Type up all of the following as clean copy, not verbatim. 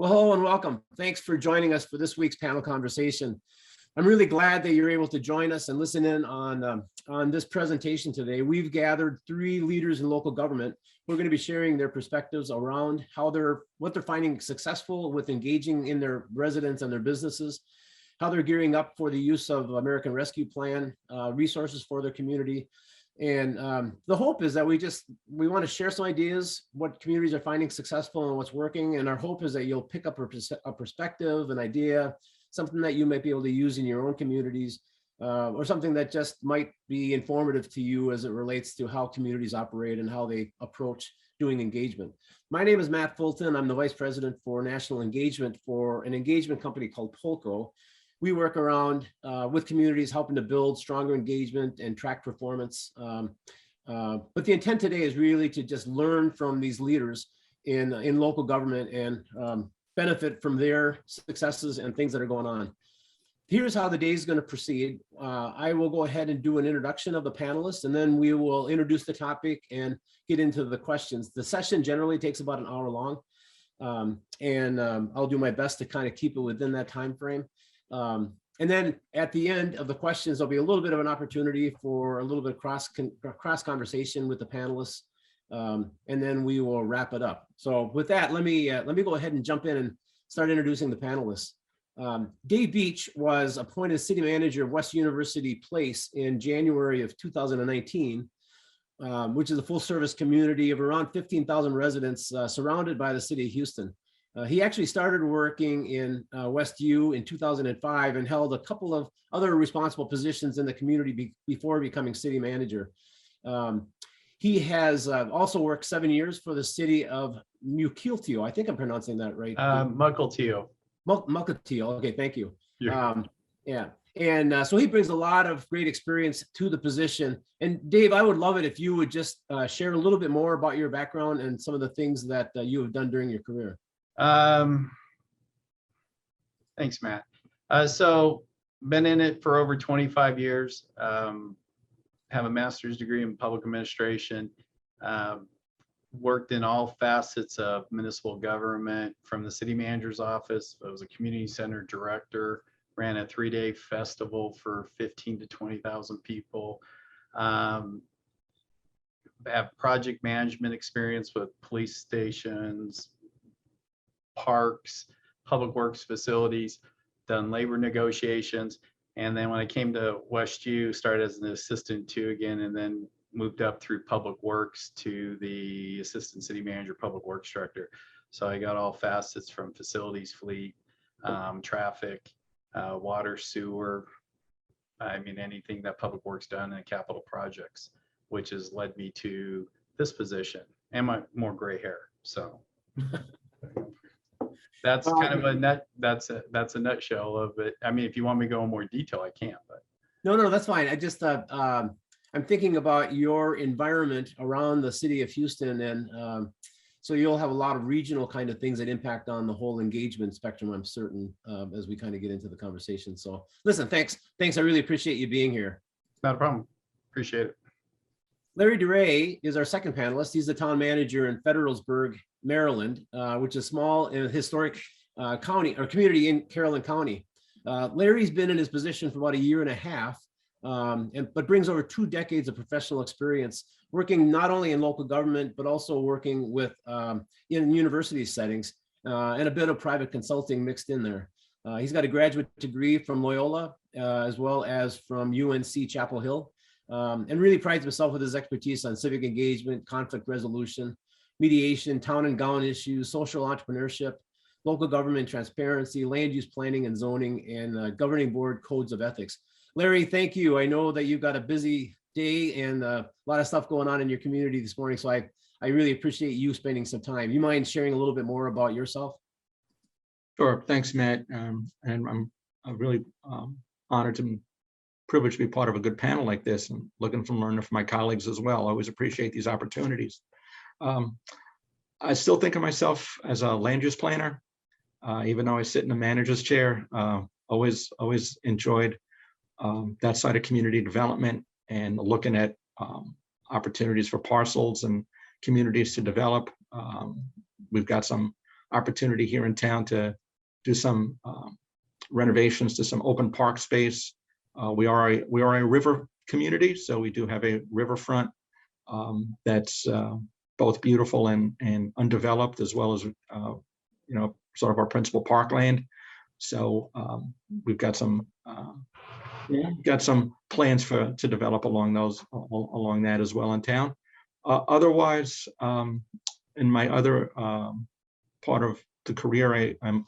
Well, hello and welcome. Thanks for joining us for this week's panel conversation. I'm really glad that you're able to join us and listen in on this presentation today. We've gathered 3 leaders in local government who are going to be sharing their perspectives around what they're finding successful with engaging in their residents and their businesses, how they're gearing up for the use of American Rescue Plan resources for their community. And the hope is that we want to share some ideas, what communities are finding successful and what's working. And our hope is that you'll pick up a perspective, an idea, something that you might be able to use in your own communities, or something that just might be informative to you as it relates to how communities operate and how they approach doing engagement. My name is Matt Fulton. I'm the Vice President for National Engagement for an engagement company called Polco. We work around with communities, helping to build stronger engagement and track performance. But the intent today is really to just learn from these leaders in local government and benefit from their successes and things that are going on. Here's how the day is going to proceed. I will go ahead and do an introduction of the panelists, and then we will introduce the topic and get into the questions. The session generally takes about an hour long, and I'll do my best to kind of keep it within that time frame. And then at the end of the questions, there'll be a little bit of an opportunity for a little bit of cross conversation with the panelists, and then we will wrap it up. So with that, let me go ahead and jump in and start introducing the panelists. Dave Beach was appointed city manager of West University Place in January of 2019, which is a full-service community of around 15,000 residents surrounded by the city of Houston. He actually started working in West U in 2005 and held a couple of other responsible positions in the community before becoming city manager. He has also worked 7 years for the city of Mukilteo. I think I'm pronouncing that right. Mukilteo. Mukilteo. Okay, thank you. Yeah. Yeah. And so he brings a lot of great experience to the position. And Dave, I would love it if you would just share a little bit more about your background and some of the things that you have done during your career. Thanks, Matt. So been in it for over 25 years. Have a master's degree in public administration. Worked in all facets of municipal government, from the city manager's office. I was a community center director, ran a 3-day festival for 15 to 20,000 people. Have project management experience with police stations, parks, public works facilities, done labor negotiations. And then when I came to West U, started as an assistant too again, and then moved up through public works to the assistant city manager, public works director. So I got all facets from facilities, fleet, traffic, water, sewer. I mean, anything that public works done in capital projects, which has led me to this position and my more gray hair. So that's kind of that's a nutshell of it. I mean, if you want me to go in more detail, I can, but. No, that's fine. I just, I'm thinking about your environment around the city of Houston. And so you'll have a lot of regional kind of things that impact on the whole engagement spectrum, I'm certain, as we kind of get into the conversation. So listen, thanks. I really appreciate you being here. Not a problem. Appreciate it. Larry DeRay is our second panelist. He's the town manager in Federalsburg, Maryland, which is a small and historic county or community in Caroline County. Larry's been in his position for about 1.5 years, but brings over 2 decades of professional experience working not only in local government, but also working with in university settings and a bit of private consulting mixed in there. He's got a graduate degree from Loyola as well as from UNC Chapel Hill. And really prides himself with his expertise on civic engagement, conflict resolution, mediation, town and gown issues, social entrepreneurship, local government transparency, land use planning and zoning, and governing board codes of ethics. Larry, thank you. I know that you've got a busy day and a lot of stuff going on in your community this morning, so I really appreciate you spending some time. You mind sharing a little bit more about yourself? Sure. Thanks, Matt. And I'm really honored and privileged to be part of a good panel like this, and looking to learn from my colleagues as well. I always appreciate these opportunities. I still think of myself as a land use planner, even though I sit in the manager's chair. Always enjoyed that side of community development and looking at opportunities for parcels and communities to develop. We've got some opportunity here in town to do some renovations to some open park space. We are a river community, so we do have a riverfront that's both beautiful and undeveloped, as well as sort of our principal parkland. So we've got some plans to develop along that as well in town. Otherwise, in my other part of the career, I'm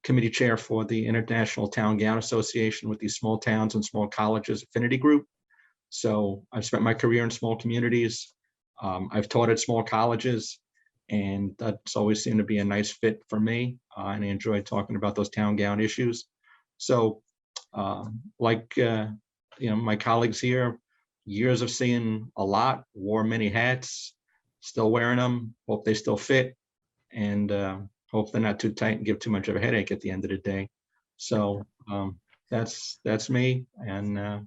committee chair for the International Town Gown Association with these small towns and small colleges affinity group. So I've spent my career in small communities. I've taught at small colleges, and that's always seemed to be a nice fit for me. And I enjoy talking about those town gown issues. So my colleagues here, years of seeing a lot, wore many hats, still wearing them, hope they still fit, and hope they're not too tight and give too much of a headache at the end of the day. So that's me, and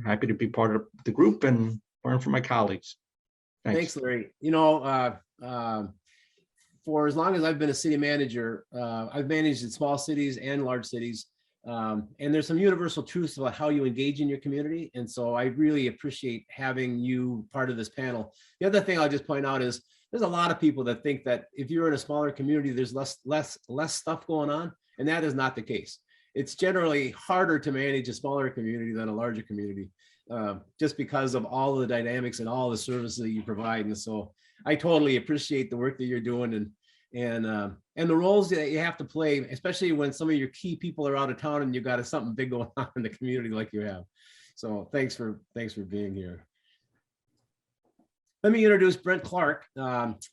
happy to be part of the group and learn from my colleagues. Thanks, Larry. For as long as I've been a city manager, I've managed in small cities and large cities. And there's some universal truths about how you engage in your community. And so I really appreciate having you part of this panel. The other thing I'll just point out is there's a lot of people that think that if you're in a smaller community, there's less stuff going on. And that is not the case. It's generally harder to manage a smaller community than a larger community, just because of all of the dynamics and all the services that you provide. And so I totally appreciate the work that you're doing and the roles that you have to play, especially when some of your key people are out of town and you've got something big going on in the community like you have. So thanks for being here. Let me introduce Brent Clark,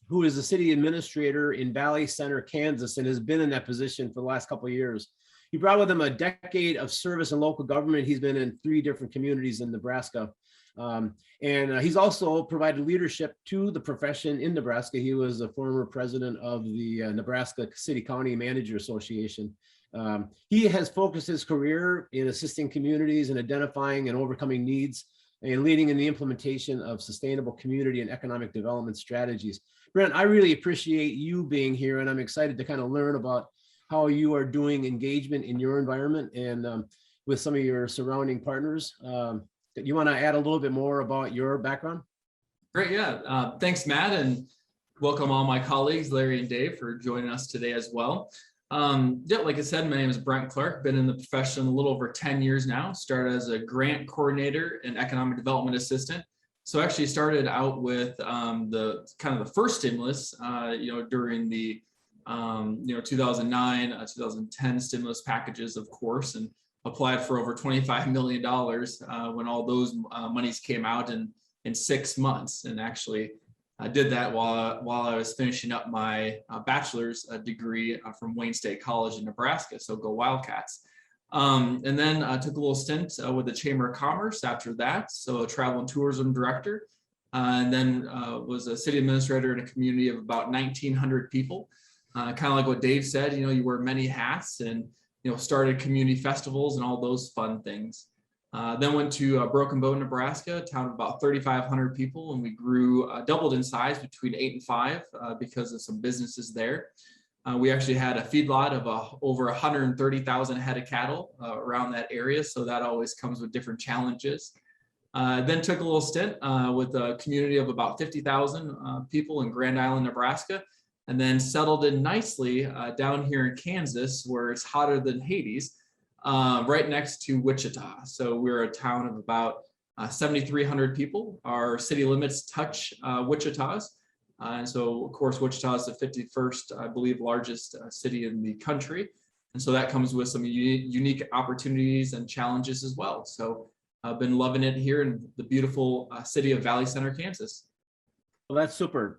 who is the city administrator in Valley Center, Kansas, and has been in that position for the last couple of years. He brought with him a decade of service in local government. He's been in 3 different communities in Nebraska. And he's also provided leadership to the profession in Nebraska. He was a former president of the Nebraska City County Manager Association. He has focused his career in assisting communities and identifying and overcoming needs and leading in the implementation of sustainable community and economic development strategies. Brent, I really appreciate you being here, and I'm excited to kind of learn about how you are doing engagement in your environment and with some of your surrounding partners. You want to add a little bit more about your background? Great, yeah. Thanks, Matt, and welcome all my colleagues, Larry and Dave, for joining us today as well. Yeah, like I said, my name is Brent Clark. Been in the profession a little over 10 years now. Started as a grant coordinator and economic development assistant. So actually started out with the first stimulus, during the 2009, 2010 stimulus packages, of course, and applied for over $25 million when all those monies came out in 6 months. And actually I did that while I was finishing up my bachelor's degree from Wayne State College in Nebraska. So go Wildcats. And then I took a little stint with the Chamber of Commerce after that. So a travel and tourism director, and then was a city administrator in a community of about 1,900 people. Kind of like what Dave said, you wear many hats, and started community festivals and all those fun things. Then went to Broken Bow, Nebraska, a town of about 3,500 people, and we grew, doubled in size between 8 and 5 because of some businesses there. We actually had a feedlot of over 130,000 head of cattle around that area, so that always comes with different challenges. Then took a little stint with a community of about 50,000 people in Grand Island, Nebraska, and then settled in nicely down here in Kansas, where it's hotter than Hades, right next to Wichita. So we're a town of about 7,300 people. Our city limits touch Wichita's. And so, of course, Wichita is the 51st, I believe, largest city in the country. And so that comes with some unique opportunities and challenges as well. So I've been loving it here in the beautiful city of Valley Center, Kansas. Well, that's super.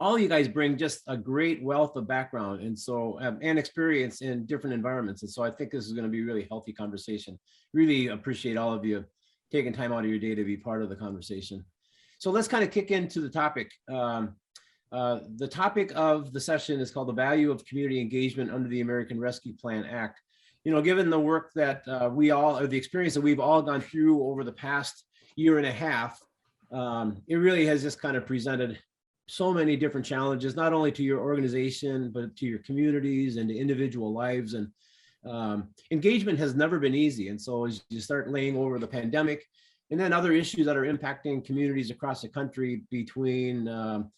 All you guys bring just a great wealth of background and experience in different environments. And so I think this is going to be a really healthy conversation. Really appreciate all of you taking time out of your day to be part of the conversation. So let's kind of kick into the topic. The topic of the session is called the value of community engagement under the American Rescue Plan Act. Given the work that the experience that we've all gone through over the past year and a half, it really has just kind of presented so many different challenges, not only to your organization, but to your communities and to individual lives. And engagement has never been easy. And so as you start laying over the pandemic, and then other issues that are impacting communities across the country between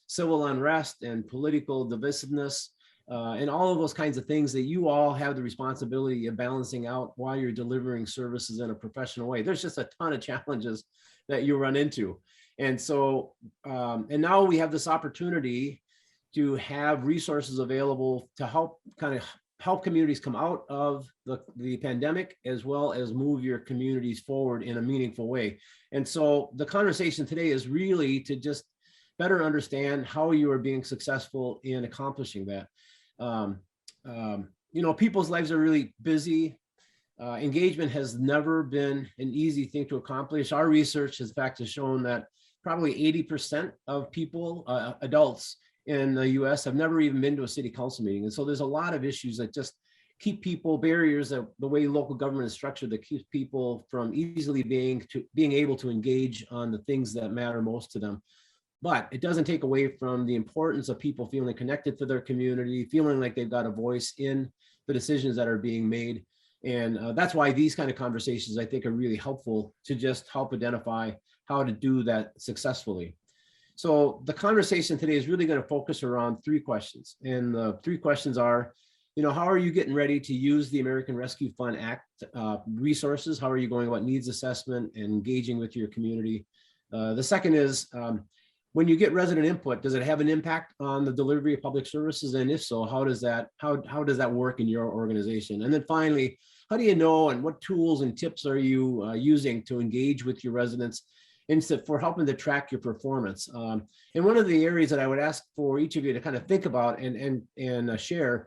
civil unrest and political divisiveness, and all of those kinds of things that you all have the responsibility of balancing out while you're delivering services in a professional way. There's just a ton of challenges that you run into. And so, and now we have this opportunity to have resources available to help help communities come out of the pandemic, as well as move your communities forward in a meaningful way. And so the conversation today is really to just better understand how you are being successful in accomplishing that. People's lives are really busy. Engagement has never been an easy thing to accomplish. Our research, in fact, has shown that probably 80% of people, adults in the US, have never even been to a city council meeting. And so there's a lot of issues that just keep people, barriers that the way local government is structured, that keeps people from easily being able to engage on the things that matter most to them. But it doesn't take away from the importance of people feeling connected to their community, feeling like they've got a voice in the decisions that are being made. And that's why these kind of conversations, I think, are really helpful to just help identify how to do that successfully. So the conversation today is really going to focus around 3 questions. And the 3 questions are, how are you getting ready to use the American Rescue Fund Act resources? How are you going about needs assessment and engaging with your community? The second is, when you get resident input, does it have an impact on the delivery of public services? And if so, how does that work in your organization? And then finally, how do you know, and what tools and tips are you using to engage with your residents for helping to track your performance? And one of the areas that I would ask for each of you to kind of think about and share,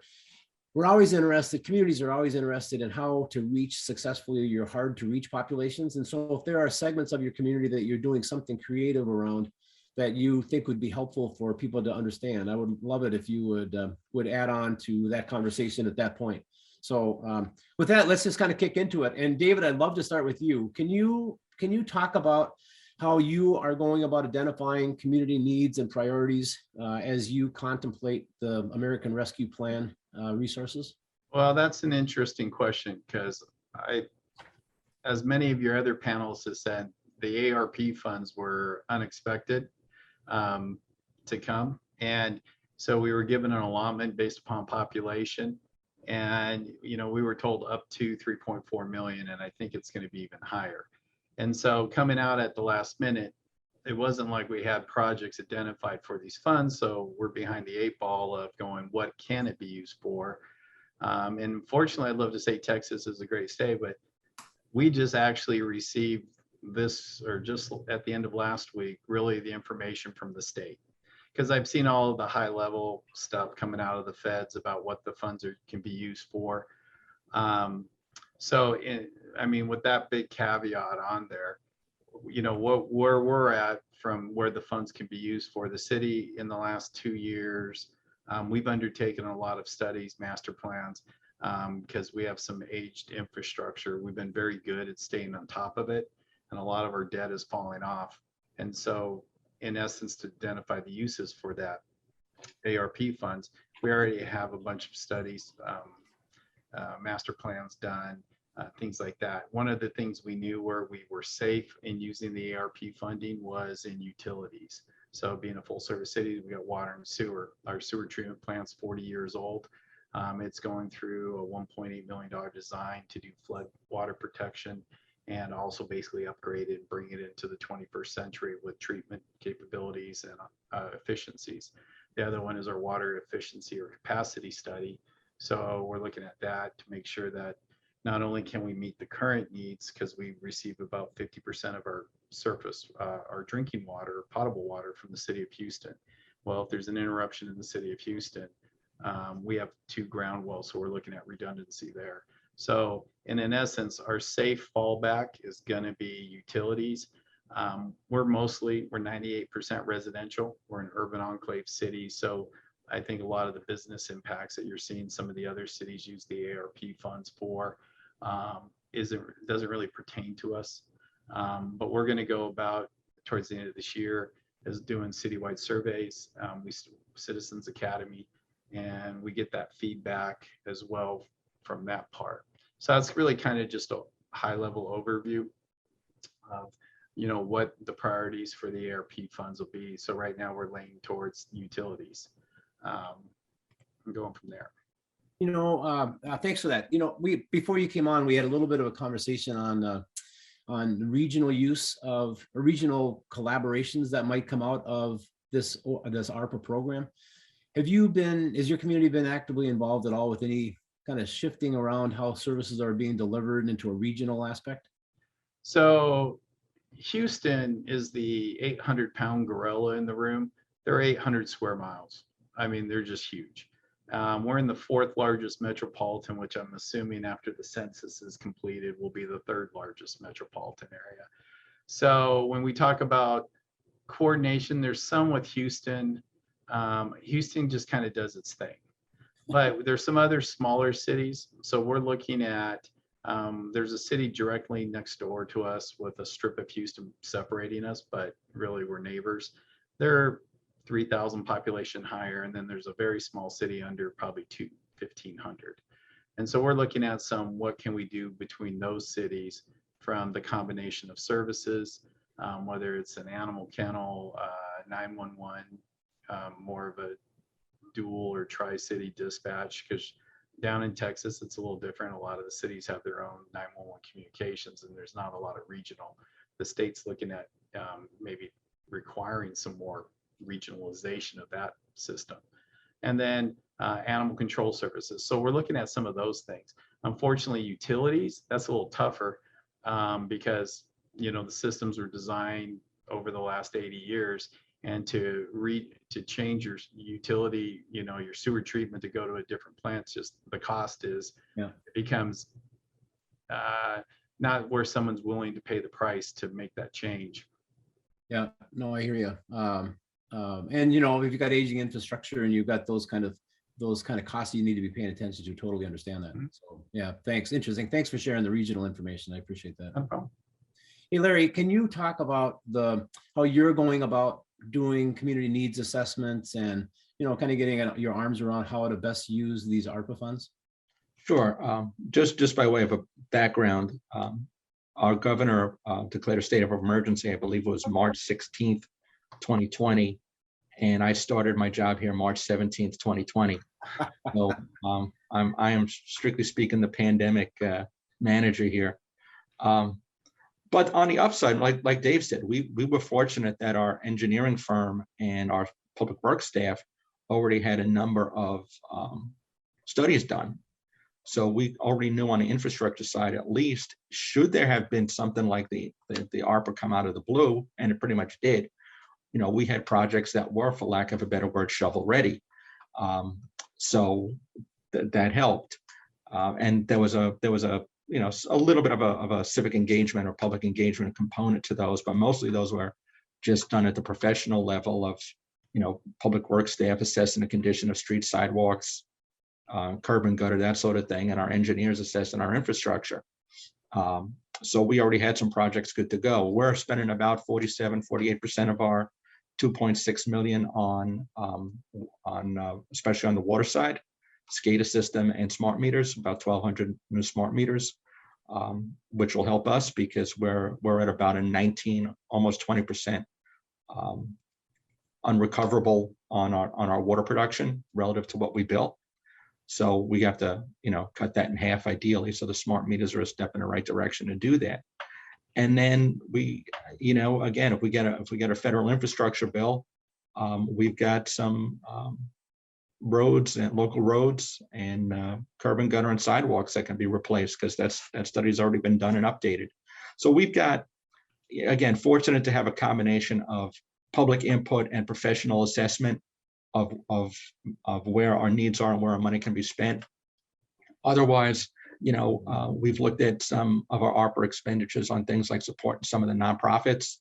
communities are always interested in how to reach successfully your hard to reach populations. And so if there are segments of your community that you're doing something creative around that you think would be helpful for people to understand, I would love it if you would add on to that conversation at that point. So with that, let's just kind of kick into it. And David, I'd love to start with you. Can you talk about how you are going about identifying community needs and priorities as you contemplate the American Rescue Plan resources? Well, that's an interesting question, because as many of your other panelists have said, the ARP funds were unexpected to come. And so we were given an allotment based upon population. And, we were told up to 3.4 million, and I think it's going to be even higher. And so coming out at the last minute, it wasn't like we had projects identified for these funds. So we're behind the 8 ball of going, what can it be used for? And fortunately, I'd love to say Texas is a great state, but we just actually received this, or just at the end of last week, really the information from the state. Because I've seen all of the high level stuff coming out of the feds about what the funds can be used for. With that big caveat on there, where we're at from where the funds can be used for, the city in the last 2 years, we've undertaken a lot of studies, master plans, because we have some aged infrastructure. We've been very good at staying on top of it, and a lot of our debt is falling off. And so in essence, to identify the uses for that ARP funds, we already have a bunch of studies, master plans done, things like that. One of the things we knew where we were safe in using the ARP funding was in utilities. So being a full service city, we got water and sewer. Our sewer treatment plant's 40 years old. It's going through a $1.8 million design to do flood water protection, and also basically upgrade it and bring it into the 21st century with treatment capabilities and efficiencies. The other one is our water efficiency or capacity study. So we're looking at that to make sure that not only can we meet the current needs, because we receive about 50% of our surface, our drinking water, potable water from the city of Houston. Well, if there's an interruption in the city of Houston, we have 2 ground wells, so we're looking at redundancy there. So in essence, our safe fallback is going to be utilities. We're 98% residential. We're an urban enclave city. So I think a lot of the business impacts that you're seeing some of the other cities use the ARP funds for doesn't really pertain to us. But we're going to go about towards the end of this year is doing citywide surveys. Citizens Academy, and we get that feedback as well from that part. So that's really kind of just a high level overview of, what the priorities for the ARP funds will be. So right now we're laying towards utilities. I'm going from there. Thanks for that. Before you came on, we had a little bit of a conversation on regional use of regional collaborations that might come out of this ARPA program. Has your community been actively involved at all with any kind of shifting around how services are being delivered into a regional aspect? So Houston is the 800-pound gorilla in the room. They're 800 square miles. I mean, they're just huge. We're in the 4th largest metropolitan, which I'm assuming after the census is completed will be the 3rd largest metropolitan area. So when we talk about coordination, there's some with Houston. Houston just kind of does its thing, but there's some other smaller cities. So we're looking at, there's a city directly next door to us with a strip of Houston separating us, but really we're neighbors. They're 3,000 population higher, and then there's a very small city under probably 1,500. And so we're looking at what can we do between those cities from the combination of services, whether it's an animal kennel, 911, more of a dual or tri-city dispatch, because down in Texas, it's a little different. A lot of the cities have their own 911 communications, and there's not a lot of regional. The state's looking at maybe requiring some more regionalization of that system. And then animal control services. So we're looking at some of those things. Unfortunately, utilities, that's a little tougher because, the systems were designed over the last 80 years, and to change your utility, your sewer treatment to go to a different plant, just the cost it becomes not where someone's willing to pay the price to make that change. Yeah, no, I hear you. And if you've got aging infrastructure and you've got those kind of costs you need to be paying attention to, totally understand that. So yeah, thanks. Interesting. Thanks for sharing the regional information. I appreciate that. No problem. Hey, Larry, can you talk about how you're going about doing community needs assessments and, kind of getting your arms around how to best use these ARPA funds? Sure. Just by way of a background, our governor declared a state of emergency, I believe it was March 16th, 2020. And I started my job here March 17th, 2020. So I am strictly speaking the pandemic manager here. But on the upside, like Dave said, we were fortunate that our engineering firm and our public works staff already had a number of studies done. So we already knew on the infrastructure side, at least, should there have been something like the ARPA come out of the blue, and it pretty much did, we had projects that were, for lack of a better word, shovel ready. So that helped. And there was a little bit of a civic engagement or public engagement component to those, but mostly those were just done at the professional level of, public works staff assessing the condition of street sidewalks, curb and gutter, that sort of thing, and our engineers assessing our infrastructure. So we already had some projects good to go. We're spending about 48% of our 2.6 million on especially on the water side, SCADA system and smart meters, about 1,200 new smart meters, which will help us because we're at about a 19, almost 20% unrecoverable on our water production relative to what we built. So we have to, cut that in half ideally. So the smart meters are a step in the right direction to do that. And then we, again, if we get a federal infrastructure bill, we've got some roads and local roads and curb and gutter and sidewalks that can be replaced because that study's already been done and updated. So we've got, again, fortunate to have a combination of public input and professional assessment of where our needs are and where our money can be spent. Otherwise, we've looked at some of our ARPA expenditures on things like supporting some of the nonprofits.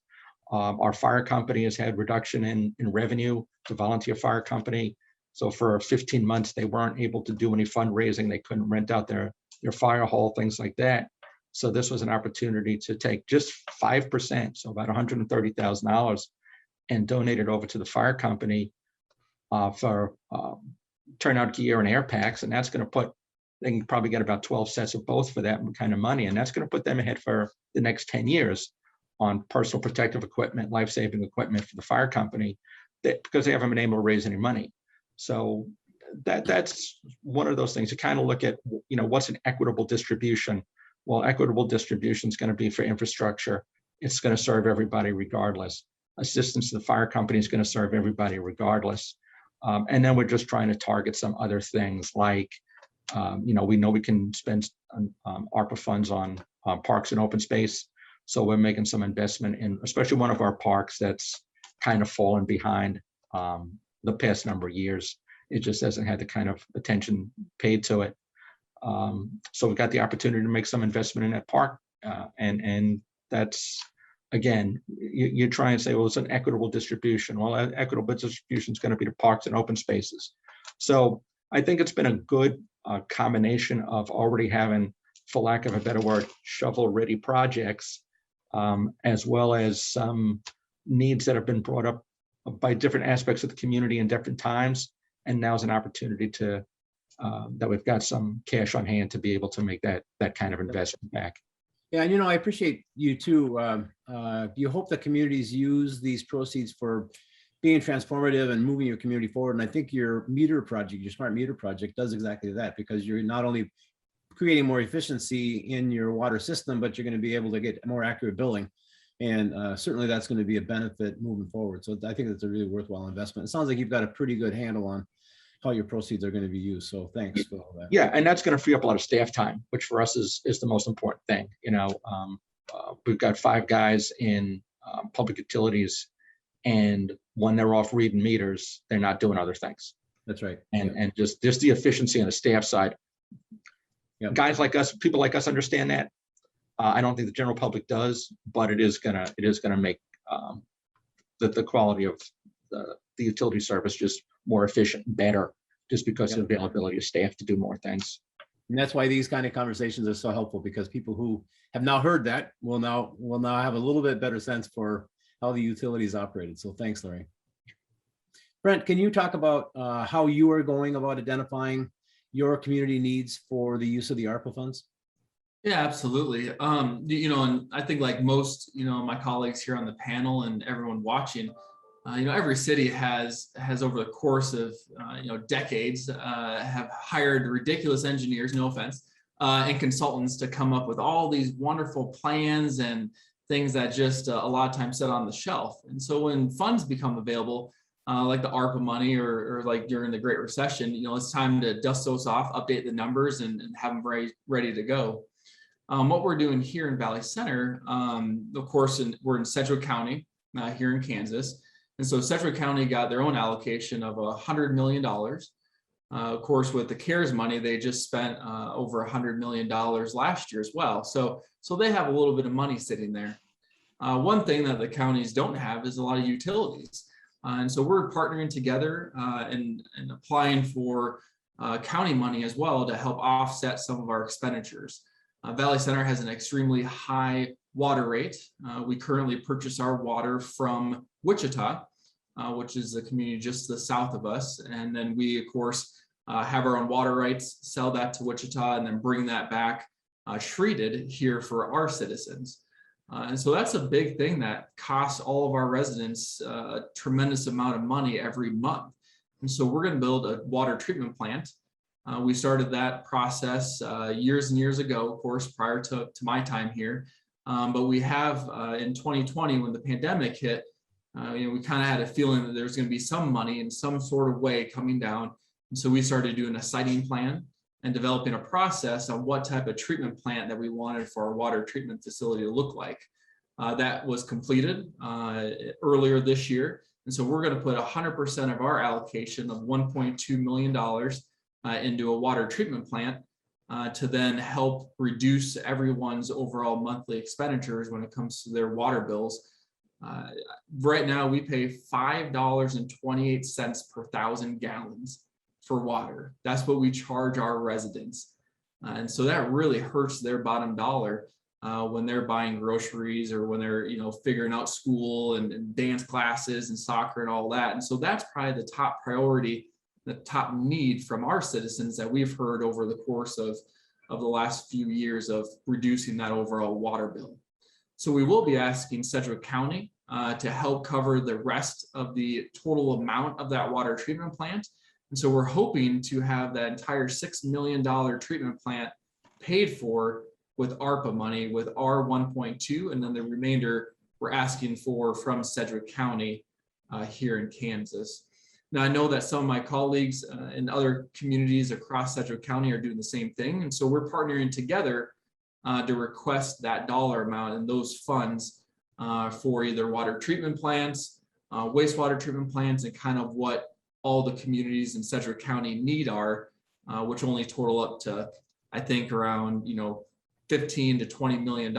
Our fire company has had reduction in revenue, the volunteer fire company. So for 15 months, they weren't able to do any fundraising. They couldn't rent out their fire hall, things like that. So this was an opportunity to take just 5%, so about $130,000, and donate it over to the fire company for turnout gear and air packs. And that's going to put, they can probably get about 12 sets of both for that kind of money. And that's going to put them ahead for the next 10 years on personal protective equipment, life-saving equipment for the fire company, because they haven't been able to raise any money. So that's one of those things. You kind of look at, what's an equitable distribution? Well, equitable distribution is going to be for infrastructure. It's going to serve everybody regardless. Assistance to the fire company is going to serve everybody regardless. And then we're just trying to target some other things like, we know we can spend ARPA funds on parks and open space. So we're making some investment in, especially one of our parks that's kind of fallen behind the past number of years. It just hasn't had the kind of attention paid to it. So we got the opportunity to make some investment in that park. And that's, again, you try and say, well, it's an equitable distribution. Well, equitable distribution is going to be the parks and open spaces. So I think it's been a good combination of already having, for lack of a better word, shovel-ready projects, as well as some needs that have been brought up by different aspects of the community in different times. And now's an opportunity to that we've got some cash on hand to be able to make that kind of investment back. Yeah, and I appreciate you too. You hope that communities use these proceeds for being transformative and moving your community forward. And I think your meter project, your smart meter project, does exactly that, because you're not only creating more efficiency in your water system, but you're going to be able to get more accurate billing. And certainly that's going to be a benefit moving forward. So I think that's a really worthwhile investment. It sounds like you've got a pretty good handle on how your proceeds are going to be used. So thanks for all that. Yeah, and that's going to free up a lot of staff time, which for us is the most important thing. We've got 5 guys in public utilities, and when they're off reading meters, they're not doing other things. That's right. And just the efficiency on the staff side. Yep. Guys like us, people like us understand that. I don't think the general public does, but it is gonna make the quality of the utility service just more efficient and better, just because of the availability of staff to do more things. And that's why these kind of conversations are so helpful, because people who have now heard that will now have a little bit better sense for how the utility is operated. So thanks, Larry. Brent, can you talk about how you are going about identifying your community needs for the use of the ARPA funds? Yeah, absolutely. And I think like most, my colleagues here on the panel and everyone watching, every city has over the course of, decades, have hired ridiculous engineers, no offense, and consultants to come up with all these wonderful plans and things that just a lot of times sit on the shelf. And so when funds become available, like the ARPA money or like during the Great Recession, it's time to dust those off, update the numbers, and have them ready to go. What we're doing here in Valley Center, of course, we're in Central County here in Kansas. And so Central County got their own allocation of $100 million. Of course, with the CARES money, they just spent over $100 million last year as well. So they have a little bit of money sitting there. One thing that the counties don't have is a lot of utilities. And so we're partnering together and applying for county money as well to help offset some of our expenditures. Valley Center has an extremely high water rate. We currently purchase our water from Wichita, which is a community just to the south of us. And then we, of course, have our own water rights, sell that to Wichita, and then bring that back treated here for our citizens. And so that's a big thing that costs all of our residents a tremendous amount of money every month. And so we're going to build a water treatment plant. We started that process years and years ago, of course, prior to my time here. But we have in 2020, when the pandemic hit, we kind of had a feeling that there's going to be some money in some sort of way coming down. And so we started doing a siting plan and developing a process on what type of treatment plant that we wanted for our water treatment facility to look like. That was completed earlier this year. And so we're going to put 100% of our allocation of $1.2 million into a water treatment plant to then help reduce everyone's overall monthly expenditures when it comes to their water bills. Right now, we pay $5.28 per 1,000 gallons for water. That's what we charge our residents. And so that really hurts their bottom dollar. when they're buying groceries or when they're, figuring out school and dance classes and soccer and all that. And so that's probably the top priority, the top need from our citizens that we've heard over the course of the last few years of reducing that overall water bill. So we will be asking Sedgwick County to help cover the rest of the total amount of that water treatment plant. And so we're hoping to have that entire $6 million treatment plant paid for with ARPA money, with our 1.2, and then the remainder we're asking for from Sedgwick County here in Kansas. Now, I know that some of my colleagues in other communities across Sedgwick County are doing the same thing. And so we're partnering together to request that dollar amount and those funds for either water treatment plants, wastewater treatment plants, and kind of what all the communities in Sedgwick County need are, which only total up to, I think, around, 15 to $20 million,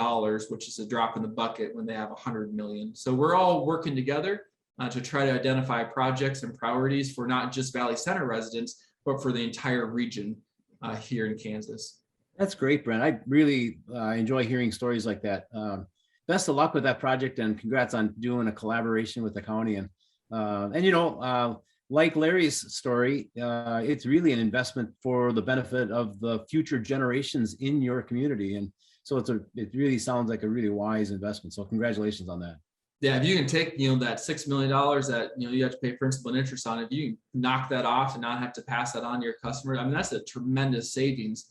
which is a drop in the bucket when they have 100 million. So we're all working together to try to identify projects and priorities for not just Valley Center residents, but for the entire region here in Kansas. That's great, Brent. I really enjoy hearing stories like that. Best of luck with that project, and congrats on doing a collaboration with the county. And like Larry's story, it's really an investment for the benefit of the future generations in your community. And so it really sounds like a really wise investment. So congratulations on that. Yeah, if you can take, that $6 million that, you have to pay principal and interest on, if you can knock that off and not have to pass that on to your customer, I mean, that's a tremendous savings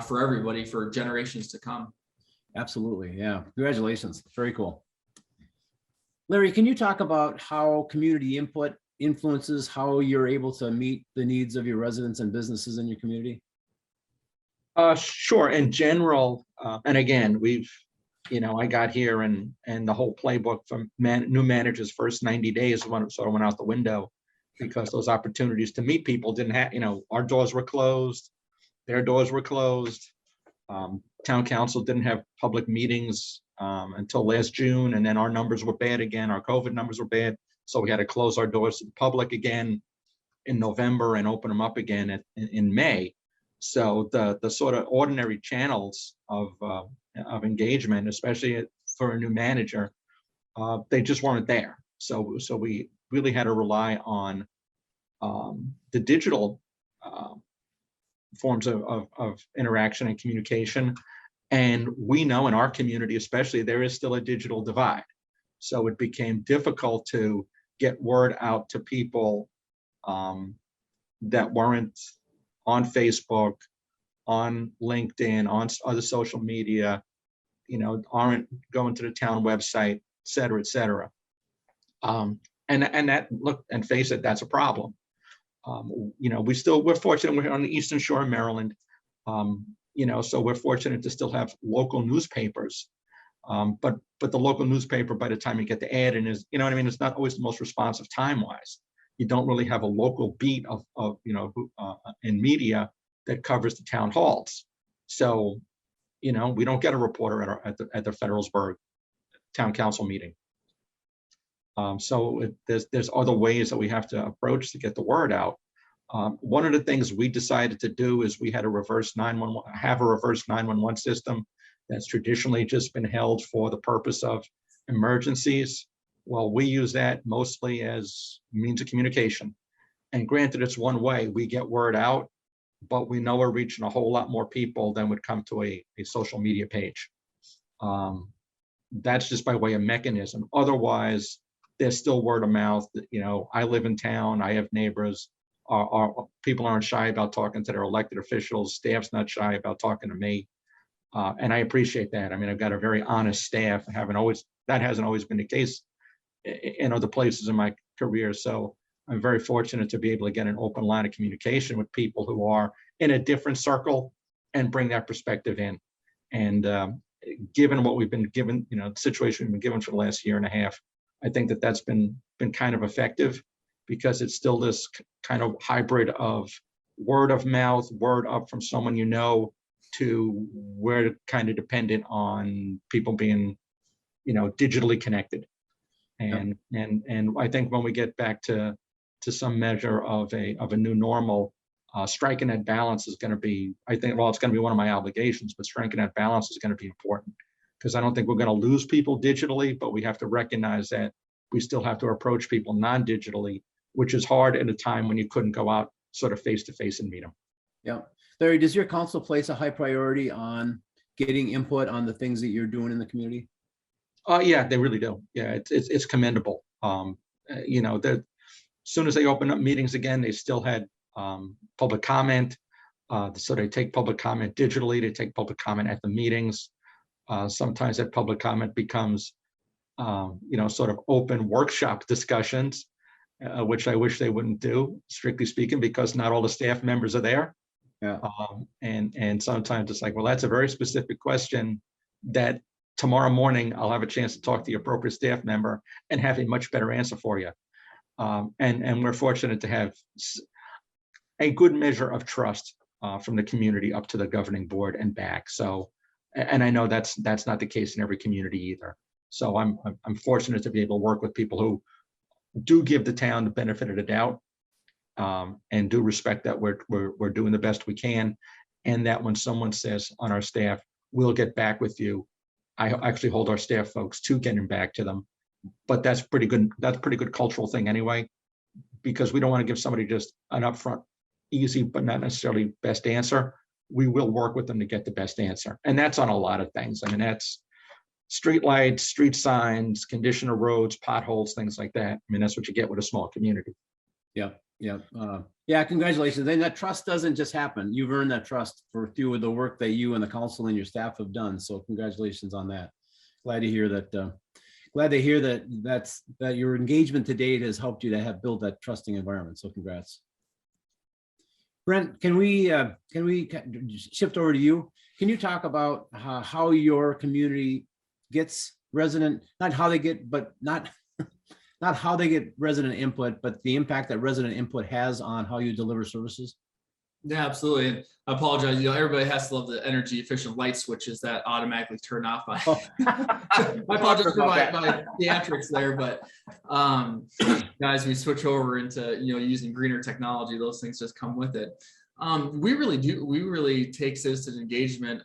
for everybody for generations to come. Absolutely. Yeah. Congratulations. Very cool. Larry, can you talk about how community input influences how you're able to meet the needs of your residents and businesses in your community? Sure. In general, and again, I got here and the whole playbook from new managers' first 90 days sort of went out the window because those opportunities to meet people didn't have, our doors were closed, their doors were closed. Town council didn't have public meetings until last June, and then our numbers were bad again. Our COVID numbers were bad. So we had to close our doors to the public again in November and open them up again in May. So the sort of ordinary channels of engagement, especially for a new manager, they just weren't there. So we really had to rely on the digital forms of interaction and communication. And we know in our community, especially, there is still a digital divide. So it became difficult to get word out to people that weren't on Facebook, on LinkedIn, on other social media, aren't going to the town website, et cetera, et cetera. And that, look, and face it, that's a problem. We're fortunate we're on the Eastern Shore of Maryland. So we're fortunate to still have local newspapers. But the local newspaper, by the time you get the ad in, is, it's not always the most responsive time-wise. You don't really have a local beat of in media that covers the town halls. So, we don't get a reporter at the Federalsburg town council meeting. So there's other ways that we have to approach to get the word out. One of the things we decided to do is we had a reverse 911 system that's traditionally just been held for the purpose of emergencies. Well, we use that mostly as means of communication. And granted, it's one way we get word out, but we know we're reaching a whole lot more people than would come to a social media page. That's just by way of mechanism. Otherwise, there's still word of mouth. I live in town, I have neighbors. Our people aren't shy about talking to their elected officials. Staff's not shy about talking to me. And I appreciate that. I mean, I've got a very honest staff. That hasn't always been the case in other places in my career. So I'm very fortunate to be able to get an open line of communication with people who are in a different circle and bring that perspective in. And given what we've been given, the situation we've been given for the last year and a half, I think that's been kind of effective, because it's still this kind of hybrid of word of mouth, word up from someone to we're kind of dependent on people being, digitally connected. And I think when we get back to some measure of a new normal, striking that balance is going to be, it's going to be one of my obligations, but striking that balance is going to be important. because I don't think we're going to lose people digitally, but we have to recognize that we still have to approach people non-digitally, which is hard at a time when you couldn't go out sort of face to face and meet them. Yeah. Larry, does your council place a high priority on getting input on the things that you're doing in the community? Yeah, they really do. Yeah, it's commendable. You know, as soon as they open up meetings again, they still had public comment. So they take public comment digitally. They take public comment at the meetings. Sometimes that public comment becomes, you know, sort of open workshop discussions, which I wish they wouldn't do, strictly speaking, because not all the staff members are there. Yeah. And sometimes it's like, well, that's a very specific question that tomorrow morning I'll have a chance to talk to the appropriate staff member and have a much better answer for you. And we're fortunate to have a good measure of trust from the community up to the governing board and back. So, and I know that's not the case in every community either. So I'm fortunate to be able to work with people who do give the town the benefit of the doubt, and do respect that we're doing the best we can, and that when someone says on our staff, we'll get back with you, I actually hold our staff folks to getting back to them. But that's pretty good. That's a pretty good cultural thing anyway, because we don't want to give somebody just an upfront, easy, but not necessarily best answer. We will work with them to get the best answer. And that's on a lot of things. I mean, that's street lights, street signs, condition of roads, potholes, things like that. I mean, that's what you get with a small community. Yeah. Yeah. Yeah. Congratulations. And that trust doesn't just happen. You've earned that trust through the work that you and the council and your staff have done. So congratulations on that. Glad to hear that. Glad to hear that your engagement to date has helped you to have built that trusting environment. So congrats. Brent, can we shift over to you? Can you talk about how your community gets resident, not how they get resident input, but the impact that resident input has on how you deliver services? Yeah, absolutely. And I apologize. You know, everybody has to love the energy efficient light switches that automatically turn off. I apologize for my theatrics there, but guys, we switch over into, you know, using greener technology, those things just come with it. We really take citizen engagement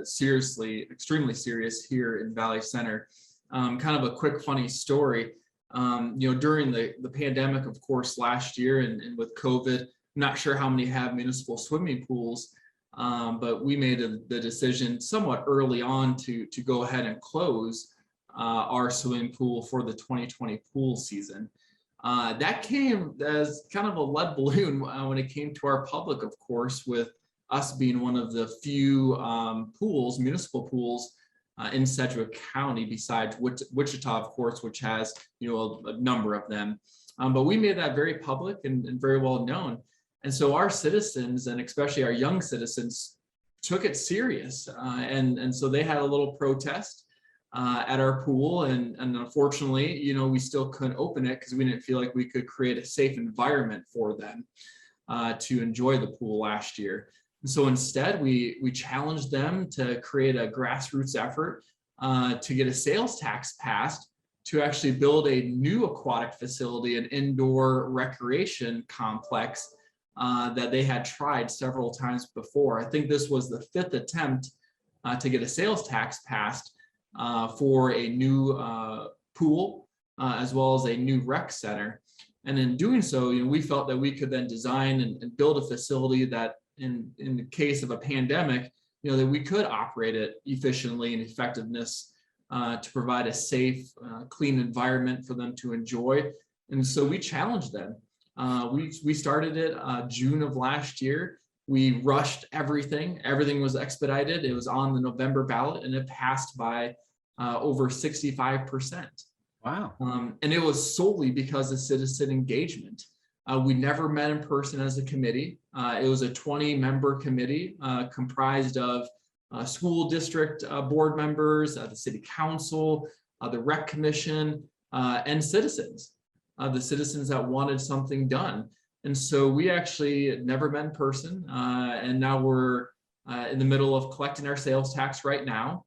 seriously, extremely serious here in Valley Center. Kind of a quick funny story. You know, during the pandemic, of course, last year and with COVID, I'm not sure how many have municipal swimming pools, but we made the decision somewhat early on to go ahead and close our swimming pool for the 2020 pool season. That came as kind of a lead balloon when it came to our public, of course, with us being one of the few pools, municipal pools in Sedgwick County, besides Wichita, of course, which has, you know, a number of them. But we made that very public and very well known. And so our citizens, and especially our young citizens, took it serious. And so they had a little protest at our pool. And unfortunately, you know, we still couldn't open it because we didn't feel like we could create a safe environment for them to enjoy the pool last year. And so instead, we challenged them to create a grassroots effort to get a sales tax passed to actually build a new aquatic facility, an indoor recreation complex that they had tried several times before. I think this was the 5th attempt to get a sales tax passed for a new pool as well as a new rec center. And in doing so, you know, we felt that we could then design and build a facility that in the case of a pandemic, you know, that we could operate it efficiently and effectiveness to provide a safe, clean environment for them to enjoy. And so we challenged them. We started it June of last year. We rushed everything. Everything was expedited. It was on the November ballot and it passed by over 65%. Wow. And it was solely because of citizen engagement. We never met in person as a committee. It was a 20-member committee comprised of school district board members, the city council, the rec commission, and citizens. The citizens that wanted something done. And so we actually never met in person. And now we're in the middle of collecting our sales tax right now.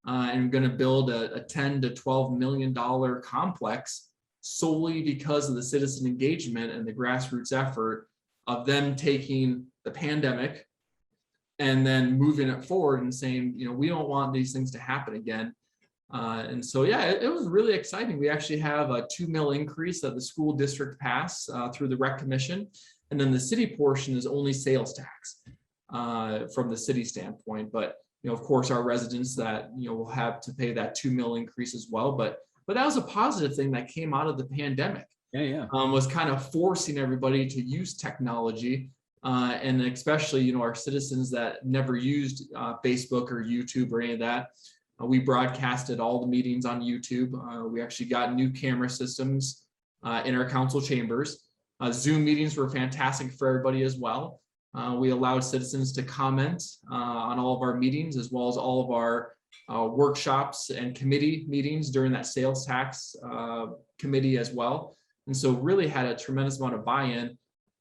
And going to build a $10 to $12 million complex solely because of the citizen engagement and the grassroots effort of them taking the pandemic and then moving it forward and saying, you know, we don't want these things to happen again. And so, yeah, it was really exciting. We actually have a 2 mil increase that the school district passed through the rec commission. And then the city portion is only sales tax from the city standpoint. But, of course, our residents that, will have to pay that 2 mil increase as well. But that was a positive thing that came out of the pandemic. Yeah. Was kind of forcing everybody to use technology. And especially, our citizens that never used Facebook or YouTube or any of that. We broadcasted all the meetings on YouTube. We actually got new camera systems in our council chambers. Zoom meetings were fantastic for everybody as well. We allowed citizens to comment on all of our meetings, as well as all of our workshops and committee meetings during that sales tax committee as well. And so really had a tremendous amount of buy-in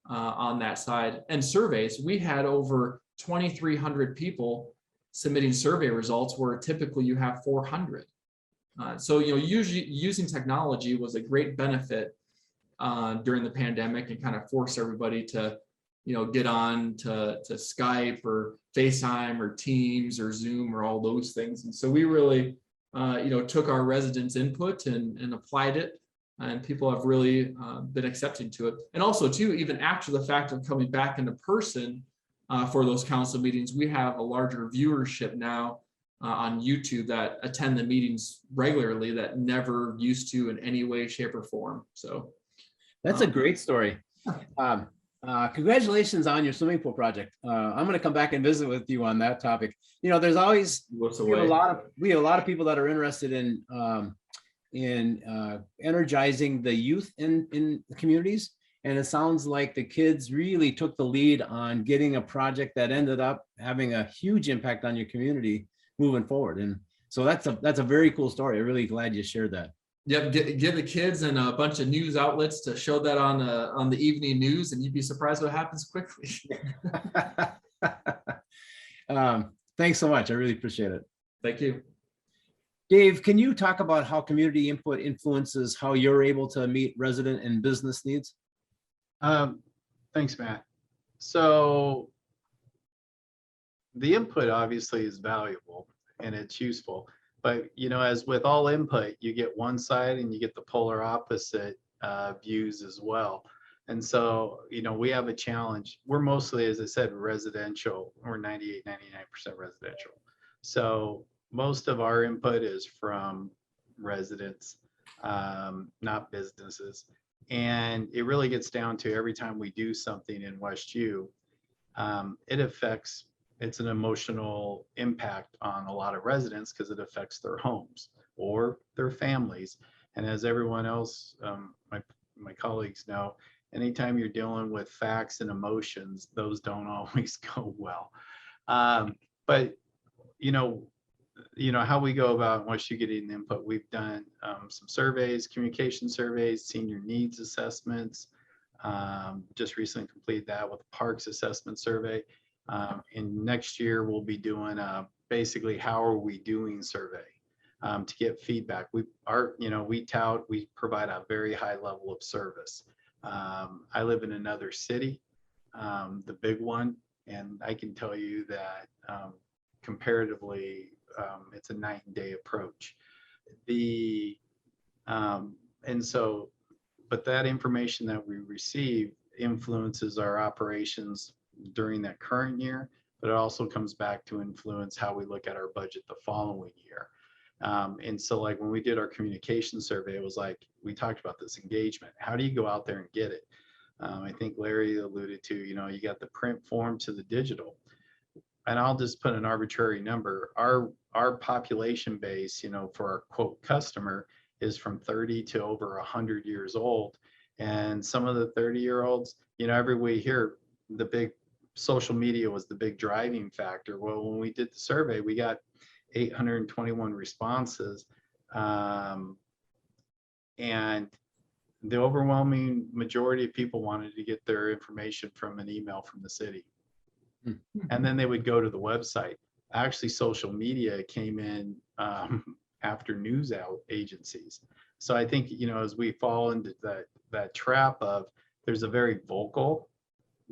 on that side. And surveys, we had over 2,300 people submitting survey results, where typically you have 400. So, usually using technology was a great benefit during the pandemic, and kind of force everybody to, get on to Skype or FaceTime or Teams or Zoom or all those things. And so we really, took our residents' input and applied it, and people have really been accepting to it. And also too, even after the fact of coming back into person for those council meetings, we have a larger viewership now on YouTube that attend the meetings regularly that never used to in any way, shape, or form. So That's a great story. Congratulations on your swimming pool project. I'm going to come back and visit with you on that topic. There's always we have a lot of people that are interested in energizing the youth in the communities. And it sounds like the kids really took the lead on getting a project that ended up having a huge impact on your community moving forward. And so that's a very cool story. I'm really glad you shared that. Yep, give the kids and a bunch of news outlets to show that on the evening news, and you'd be surprised what happens quickly. Thanks so much. I really appreciate it. Thank you. Dave, can you talk about how community input influences how you're able to meet resident and business needs? Thanks, Matt. So the input obviously is valuable and it's useful, but as with all input, you get one side and you get the polar opposite views as well. And so, we have a challenge. We're mostly, as I said, residential. We're 98, 99% residential. So most of our input is from residents, not businesses. And it really gets down to every time we do something in West U, it's an emotional impact on a lot of residents because it affects their homes or their families. And as everyone else, my colleagues know, anytime you're dealing with facts and emotions, those don't always go well. But how we go about once you get in input, we've done some surveys, communication surveys, senior needs assessments, just recently completed that with the Parks Assessment Survey. And next year we'll be doing basically how are we doing survey to get feedback. We provide a very high level of service. I live in another city, the big one, and I can tell you that comparatively, it's a night and day approach. But that information that we receive influences our operations during that current year, but it also comes back to influence how we look at our budget the following year. And so like when we did our communication survey, it was like, we talked about this engagement. How do you go out there and get it? I think Larry alluded to, you got the print form to the digital. And I'll just put an arbitrary number. Our population base, for our quote customer is from 30 to over 100 years old. And some of the 30-year-olds, every we hear the big social media was the big driving factor. Well, when we did the survey, we got 821 responses. And the overwhelming majority of people wanted to get their information from an email from the city. And then they would go to the website. Actually, social media came in after news agencies. So I think, as we fall into that trap of there's a very vocal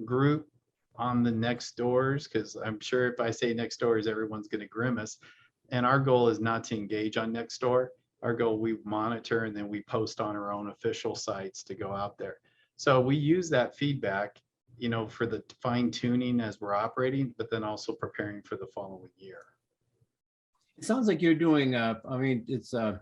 group on the next doors, because I'm sure if I say next doors, everyone's going to grimace. And our goal is not to engage on Nextdoor. Our goal, we monitor and then we post on our own official sites to go out there. So we use that feedback, you know, for the fine tuning as we're operating, but then also preparing for the following year. It sounds like you're doing, I mean, it's the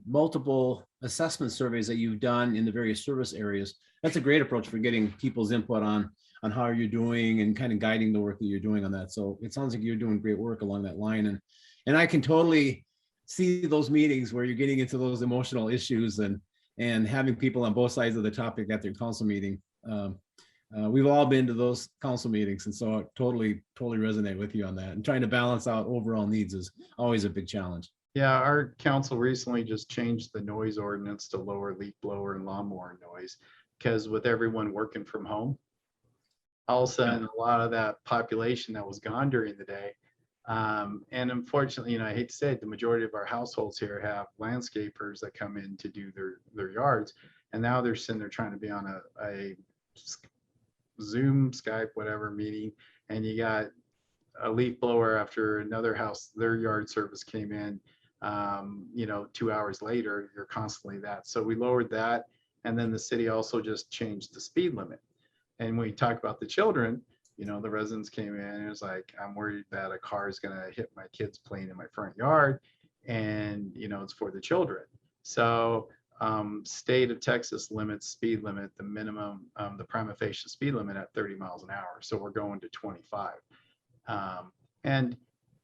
multiple assessment surveys that you've done in the various service areas. That's a great approach for getting people's input on how you're doing and kind of guiding the work that you're doing on that. So it sounds like you're doing great work along that line. And I can totally see those meetings where you're getting into those emotional issues and having people on both sides of the topic at their council meeting. We've all been to those council meetings, and so I totally resonate with you on that. And trying to balance out overall needs is always a big challenge. Yeah, our council recently just changed the noise ordinance to lower leaf blower and lawnmower noise, because with everyone working from home, all of a sudden a lot of that population that was gone during the day. And unfortunately, you know, I hate to say it, the majority of our households here have landscapers that come in to do their yards. And now they're sitting there trying to be on a Zoom, Skype, whatever meeting. And you got a leaf blower after another house, their yard service came in, you know, 2 hours later, you're constantly that. So we lowered that. And then the city also just changed the speed limit. And when you talk about the children, you know, the residents came in and it was like, I'm worried that a car is going to hit my kids playing in my front yard. And, you know, it's for the children. So state of Texas limits speed limit, the minimum, the prima facie speed limit at 30 miles an hour. So we're going to 25. And,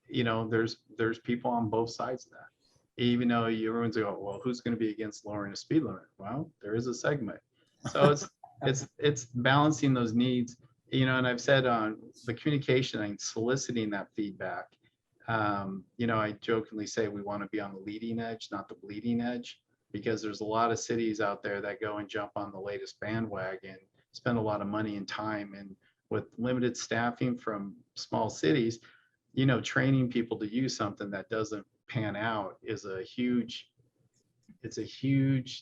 you know, there's people on both sides of that. Even though everyone's going, well, who's going to be against lowering the speed limit? Well, there is a segment. So it's balancing those needs, you know, and I've said on the communication and soliciting that feedback, you know, I jokingly say we want to be on the leading edge, not the bleeding edge, because there's a lot of cities out there that go and jump on the latest bandwagon, spend a lot of money and time, and with limited staffing from small cities, you know, training people to use something that doesn't pan out is a huge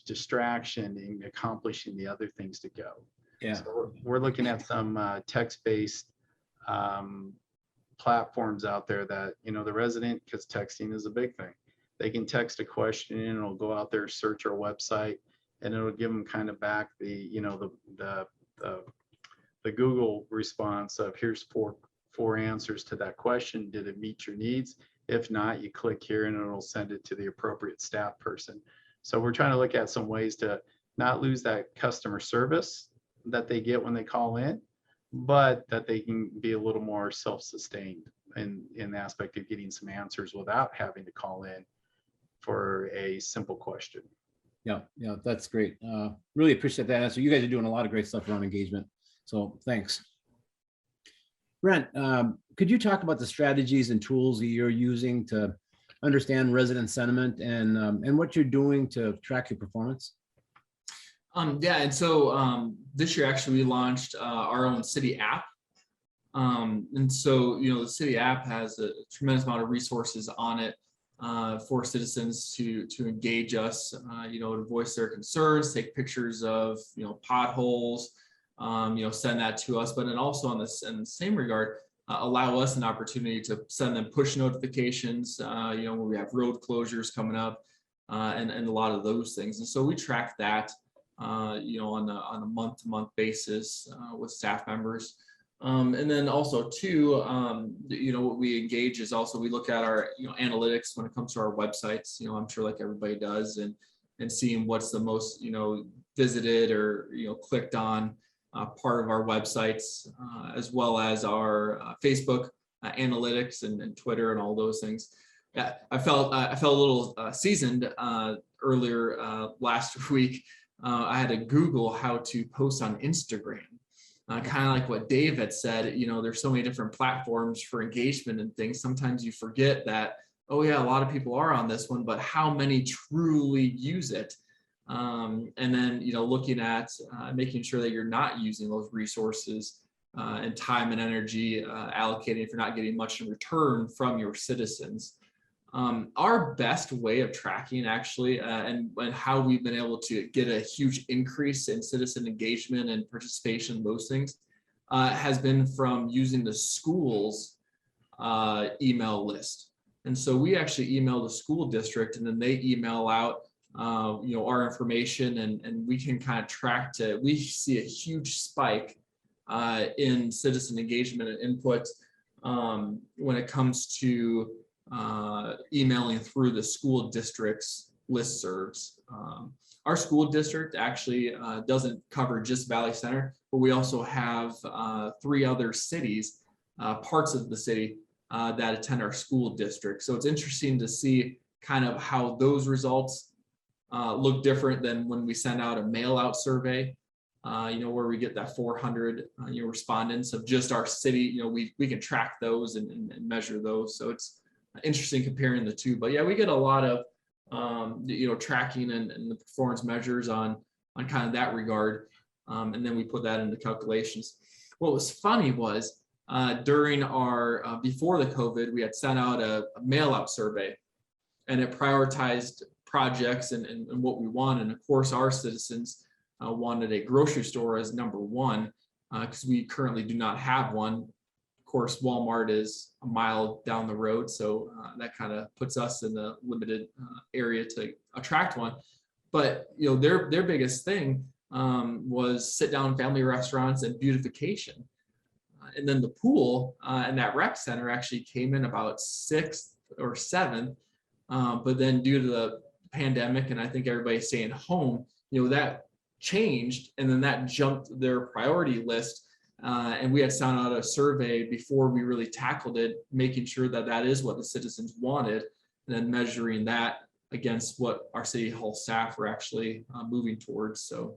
distraction in accomplishing the other things to go. Yeah. So we're looking at some text-based platforms out there that, you know, the resident, because texting is a big thing. They can text a question and it'll go out there, search our website, and it'll give them kind of back the, you know, the Google response of here's four answers to that question. Did it meet your needs? If not, you click here and it'll send it to the appropriate staff person. So we're trying to look at some ways to not lose that customer service that they get when they call in, but that they can be a little more self-sustained in the aspect of getting some answers without having to call in for a simple question. Yeah, that's great. Really appreciate that answer. You guys are doing a lot of great stuff around engagement. So thanks. Brent, could you talk about the strategies and tools that you're using to understand resident sentiment and what you're doing to track your performance? Yeah, and so this year actually we launched our own city app. And so, you know, the city app has a tremendous amount of resources on it for citizens to engage us, you know, to voice their concerns, take pictures of, you know, potholes, you know, send that to us. But then also in the same regard, allow us an opportunity to send them push notifications, you know, when we have road closures coming up and a lot of those things. And so we track that, you know, on a month-to-month basis with staff members. And then also too, you know, what we engage is also we look at our, you know, analytics when it comes to our websites, you know, I'm sure like everybody does, and seeing what's the most, you know, visited or, you know, clicked on part of our websites, as well as our Facebook analytics and Twitter and all those things. Yeah, I felt a little seasoned earlier last week. I had to Google how to post on Instagram. Kind of like what Dave had said, you know, there's so many different platforms for engagement and things. Sometimes you forget that, oh yeah, a lot of people are on this one, but how many truly use it? And then, you know, looking at making sure that you're not using those resources and time and energy allocating if you're not getting much in return from your citizens. Our best way of tracking actually and how we've been able to get a huge increase in citizen engagement and participation in those things has been from using the schools email list. And so we actually email the school district, and then they email out our information, and we can kind of track we see a huge spike in citizen engagement and input when it comes to emailing through the school district's listservs. Our school district actually doesn't cover just Valley Center, but we also have 3 other cities, parts of the city that attend our school district. So it's interesting to see kind of how those results look different than when we send out a mail out survey, where we get that 400 respondents of just our city. We can track those and measure those. So it's interesting comparing the two. But yeah, we get a lot of tracking and the performance measures on kind of that regard, and then we put that into calculations. What was funny was during our before the COVID, we had sent out a mail out survey, and it prioritized projects and what we want. And of course, our citizens wanted a grocery store as number 1 because we currently do not have one. Of course, Walmart is a mile down the road, so that kind of puts us in the limited area to attract one. But their biggest thing was sit down family restaurants and beautification. And then the pool and that rec center actually came in about 6th or 7th. But then due to the pandemic, and I think everybody's staying home, that changed, and then that jumped their priority list. And we had sent out a survey before we really tackled it, making sure that that is what the citizens wanted, and then measuring that against what our city hall staff were actually moving towards. So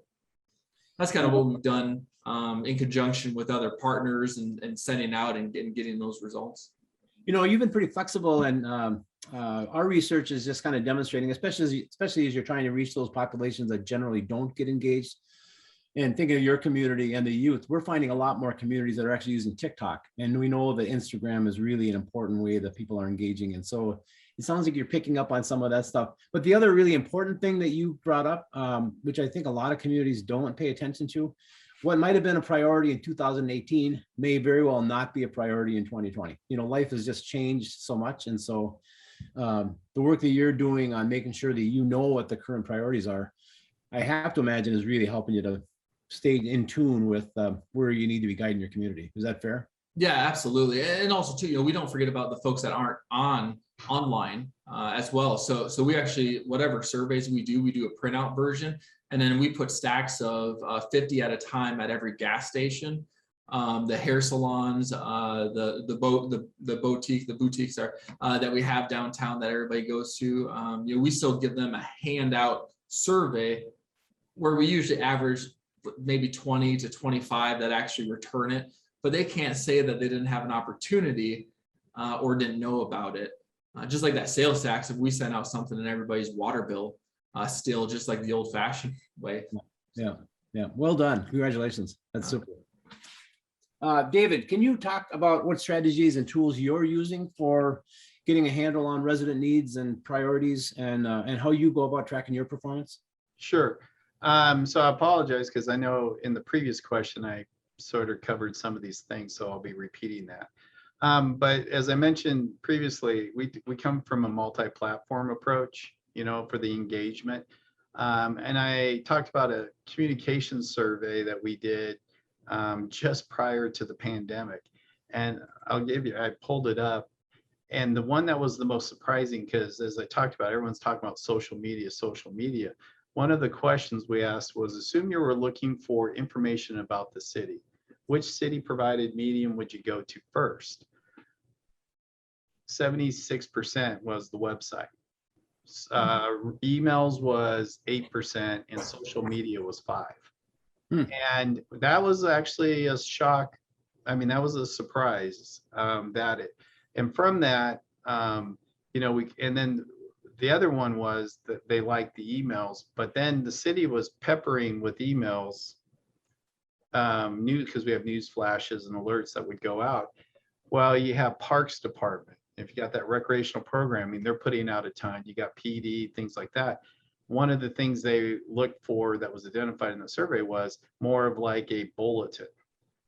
that's kind of what we've done in conjunction with other partners and sending out and getting those results. You've been pretty flexible, and our research is just kind of demonstrating, especially as you're trying to reach those populations that generally don't get engaged. And thinking of your community and the youth, we're finding a lot more communities that are actually using TikTok. And we know that Instagram is really an important way that people are engaging. And so it sounds like you're picking up on some of that stuff. But the other really important thing that you brought up, which I think a lot of communities don't pay attention to, what might have been a priority in 2018 may very well not be a priority in 2020. Life has just changed so much. And so the work that you're doing on making sure that what the current priorities are, I have to imagine is really helping you to stay in tune with where you need to be guiding your community. Is that fair? Yeah, absolutely. And also too, we don't forget about the folks that aren't online as well. So we actually, whatever surveys we do a printout version, and then we put stacks of 50 at a time at every gas station, the hair salons, the boutiques that we have downtown that everybody goes to. We still give them a handout survey where we usually average maybe 20 to 25 that actually return it, but they can't say that they didn't have an opportunity or didn't know about it. Just like that sales tax, if we send out something in everybody's water bill, still just like the old fashioned way. Yeah. Well done. Congratulations. That's super. David, can you talk about what strategies and tools you're using for getting a handle on resident needs and priorities, and how you go about tracking your performance? Sure. So I apologize because I know in the previous question I sort of covered some of these things, so I'll be repeating that. But as I mentioned previously, we come from a multi-platform approach, for the engagement. And I talked about a communication survey that we did just prior to the pandemic. And I pulled it up. And the one that was the most surprising, because as I talked about, everyone's talking about social media. One of the questions we asked was, assume you were looking for information about the city. Which city provided medium would you go to first? 76% was the website. Emails was 8% and social media was 5%. And that was actually a shock. I mean, that was a surprise and from that, and then the other one was that they liked the emails, but then the city was peppering with emails, news, because we have news flashes and alerts that would go out. Well, you have Parks Department. If you got that recreational programming, they're putting out a ton. You got PD, things like that. One of the things they looked for that was identified in the survey was more of like a bulletin,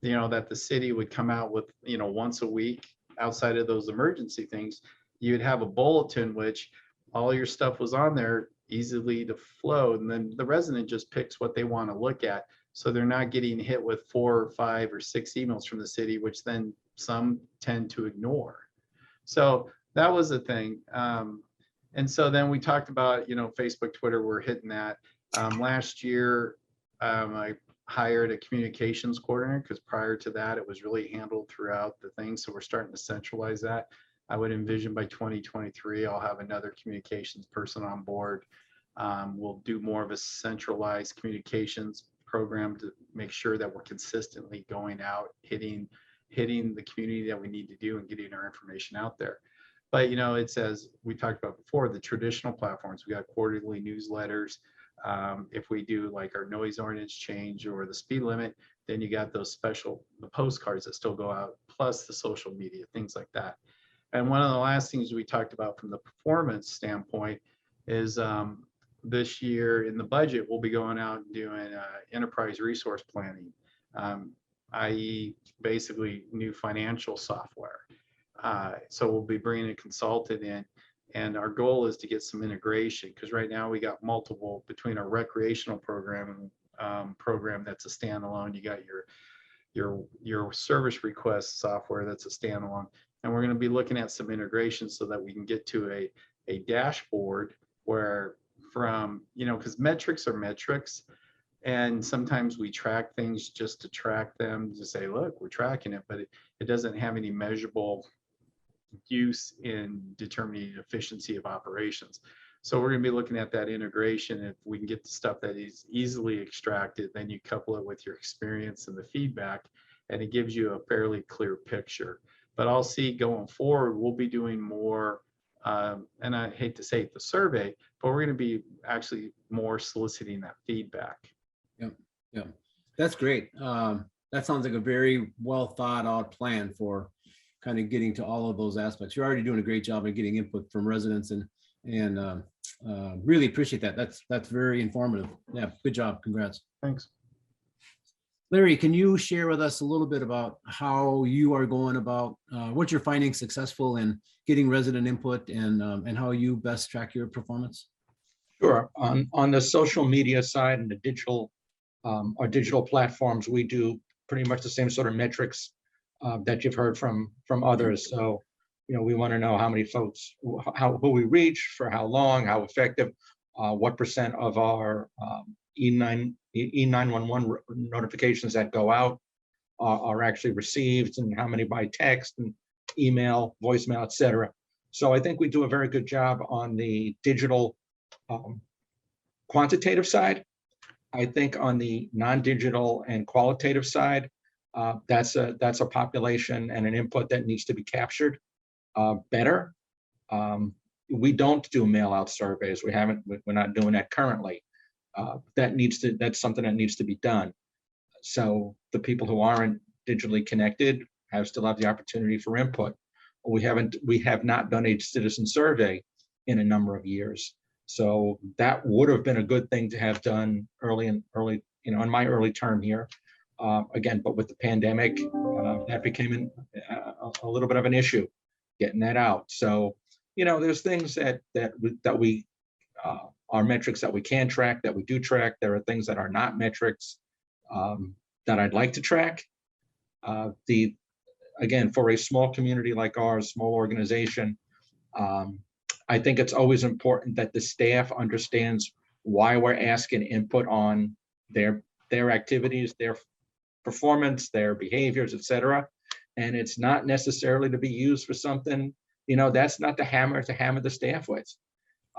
that the city would come out with, once a week, outside of those emergency things, you'd have a bulletin which all your stuff was on there easily to flow. And then the resident just picks what they want to look at. So they're not getting hit with 4 or 5 or 6 emails from the city, which then some tend to ignore. So that was a thing. And so then we talked about, Facebook, Twitter, we're hitting that. Last year, I hired a communications coordinator because prior to that, it was really handled throughout the thing. So we're starting to centralize that. I would envision by 2023, I'll have another communications person on board. We'll do more of a centralized communications program to make sure that we're consistently going out, hitting the community that we need to do and getting our information out there. But, it's as we talked about before, the traditional platforms, we got quarterly newsletters. If we do like our noise ordinance change or the speed limit, then you got those the postcards that still go out, plus the social media, things like that. And one of the last things we talked about from the performance standpoint is this year in the budget, we'll be going out and doing enterprise resource planning, i.e. basically new financial software. So we'll be bringing a consultant in, and our goal is to get some integration, because right now we got multiple between our recreational program and program that's a standalone. You got your service request software that's a standalone, and we're going to be looking at some integration so that we can get to a dashboard where because metrics are metrics, and sometimes we track things just to track them, to say, look, we're tracking it, but it doesn't have any measurable use in determining efficiency of operations. So we're going to be looking at that integration. If we can get the stuff that is easily extracted, then you couple it with your experience and the feedback, and it gives you a fairly clear picture. But I'll see going forward, we'll be doing more, and I hate to say it, the survey, but we're going to be actually more soliciting that feedback. Yeah, that's great. That sounds like a very well thought out plan for kind of getting to all of those aspects. You're already doing a great job of getting input from residents, and really appreciate that. That's very informative. Yeah, good job. Congrats. Thanks. Larry, can you share with us a little bit about how you are going about what you're finding successful in getting resident input, and how you best track your performance? Sure. On the social media side and the digital platforms, we do pretty much the same sort of metrics that you've heard from others. So, we want to know how many folks, who we reach, for how long, how effective, what percent of our E911 notifications that go out are actually received, and how many by text and email, voicemail, etc. So I think we do a very good job on the digital quantitative side. I think on the non-digital and qualitative side, that's a population and an input that needs to be captured better. We don't do mail out surveys. We're not doing that currently. That's something that needs to be done. So the people who aren't digitally connected still have the opportunity for input. We have not done a citizen survey in a number of years. So that would have been a good thing to have done early, in my early term here. Again, but with the pandemic, that became a little bit of an issue, getting that out. So, there's things that we are metrics that we can track, that we do track. There are things that are not metrics that I'd like to track. Again, for a small community like ours, small organization, I think it's always important that the staff understands why we're asking input on their activities, their performance, their behaviors, etc. And it's not necessarily to be used for something, that's not the hammer to hammer the staff with.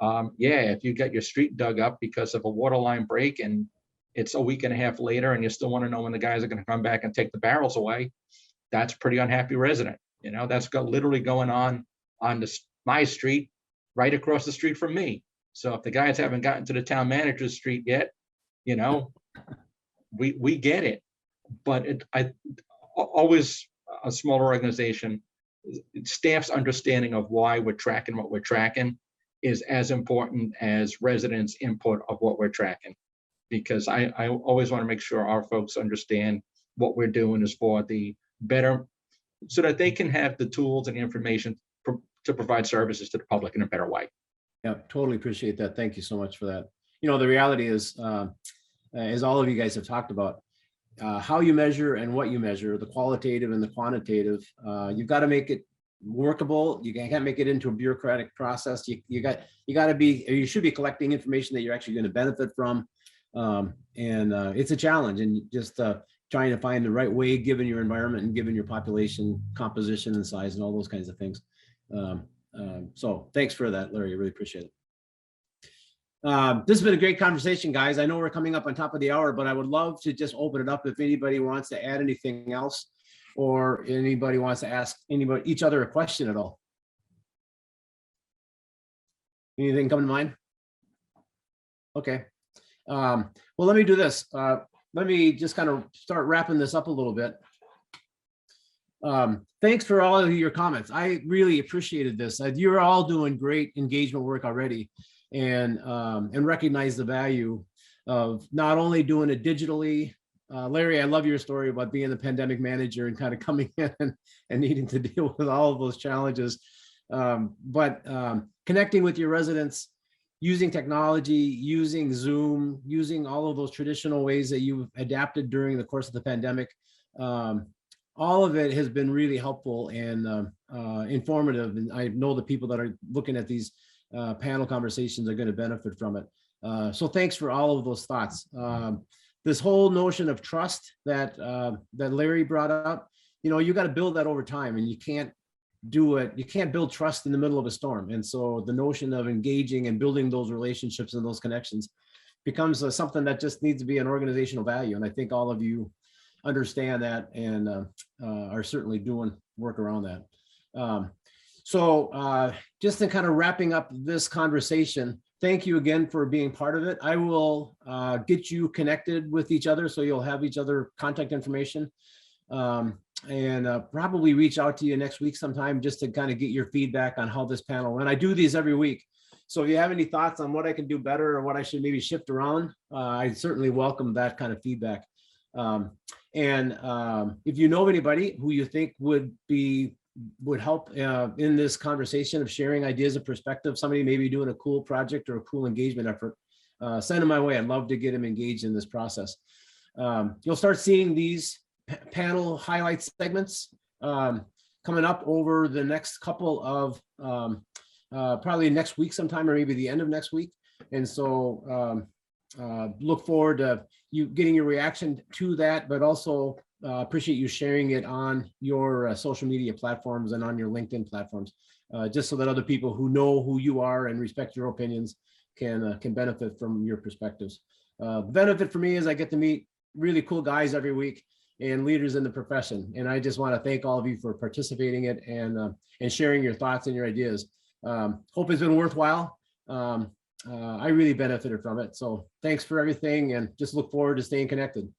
If you get your street dug up because of a water line break and it's a week and a half later and you still want to know when the guys are going to come back and take the barrels away, that's a pretty unhappy resident. That's literally going on my street, right across the street from me. So if the guys haven't gotten to the town manager's street yet, we get it. But always a smaller organization, staff's understanding of why we're tracking what we're tracking is as important as residents' input of what we're tracking. Because I always want to make sure our folks understand what we're doing is for the better so that they can have the tools and the information to provide services to the public in a better way. Yeah, totally appreciate that. Thank you so much for that. You know, the reality is, as all of you guys have talked about, how you measure and what you measure, the qualitative and the quantitative, you've got to make it workable. You can't make it into a bureaucratic process. You got to be, or you should be collecting information that you're actually going to benefit from. It's a challenge, and just trying to find the right way given your environment and given your population composition and size and all those kinds of things. So thanks for that, Larry. I really appreciate it. This has been a great conversation, guys. I know we're coming up on top of the hour, but I would love to just open it up if anybody wants to add anything else, or anybody wants to ask each other a question at all. Anything come to mind? Okay. Well, let me do this. Let me just kind of start wrapping this up a little bit. Thanks for all of your comments. I really appreciated this. You're all doing great engagement work already, and recognize the value of not only doing it digitally. Larry, I love your story about being the pandemic manager and kind of coming in and needing to deal with all of those challenges. But connecting with your residents, using technology, using Zoom, using all of those traditional ways that you've adapted during the course of the pandemic. All of it has been really helpful and informative. And I know the people that are looking at these panel conversations are going to benefit from it. So thanks for all of those thoughts. This whole notion of trust that that Larry brought up, you know, you got to build that over time, and you can't do it. You can't build trust in the middle of a storm. And so the notion of engaging and building those relationships and those connections becomes something that just needs to be an organizational value. And I think all of you understand that and are certainly doing work around that. So just in kind of wrapping up this conversation, thank you again for being part of it. I will get you connected with each other, so you'll have each other contact information, and probably reach out to you next week sometime just to kind of get your feedback on how this panel went. I do these every week. So if you have any thoughts on what I can do better or what I should maybe shift around, I certainly welcome that kind of feedback. If you know of anybody who you think would help in this conversation of sharing ideas and perspective, somebody maybe doing a cool project or a cool engagement effort, send them my way. I'd love to get them engaged in this process. You'll start seeing these panel highlight segments coming up over the next couple of probably next week sometime, or maybe the end of next week. And so look forward to you getting your reaction to that, but also appreciate you sharing it on your social media platforms and on your LinkedIn platforms, just so that other people who know who you are and respect your opinions can benefit from your perspectives. The benefit for me is I get to meet really cool guys every week and leaders in the profession. And I just want to thank all of you for participating in it and sharing your thoughts and your ideas. Hope it's been worthwhile. I really benefited from it. So thanks for everything, and just look forward to staying connected.